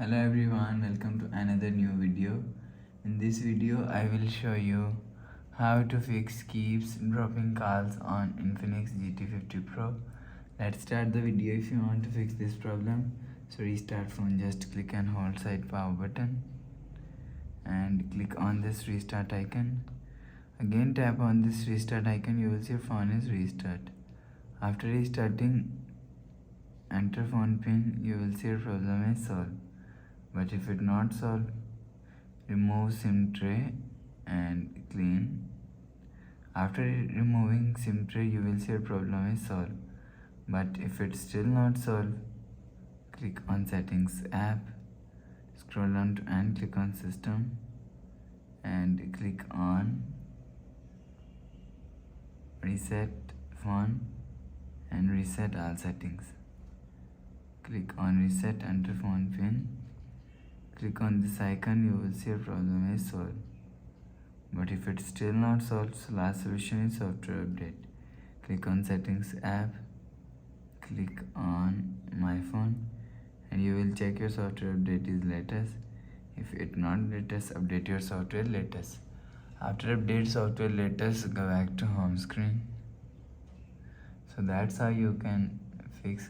Hello everyone, welcome to another new video. In this video I will show you how to fix keeps dropping calls on Infinix GT50 Pro. Let's start the video. If you want to fix this problem, so restart phone, just click and hold side power button and click on this restart icon. Again tap on this restart icon, you will see your phone is restart. After restarting, enter phone pin, you will see your problem is solved. But if it not solved, remove SIM tray and clean. After removing SIM tray, you will see your problem is solved. But if it's still not solved, click on settings app, scroll down and click on system and click on reset phone and reset all settings. Click on reset, enter phone pin. Click on this icon, you will see your problem is solved. But if it's still not solved, so last solution is software update. Click on settings app, click on my phone and you will check your software update is latest. If it not latest, update your software latest. After update software latest, go back to home screen. So that's how you can fix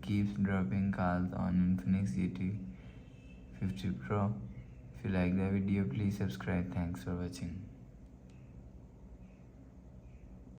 keeps dropping calls on Infinix GT50 Pro. If you like the video, please subscribe. Thanks for watching.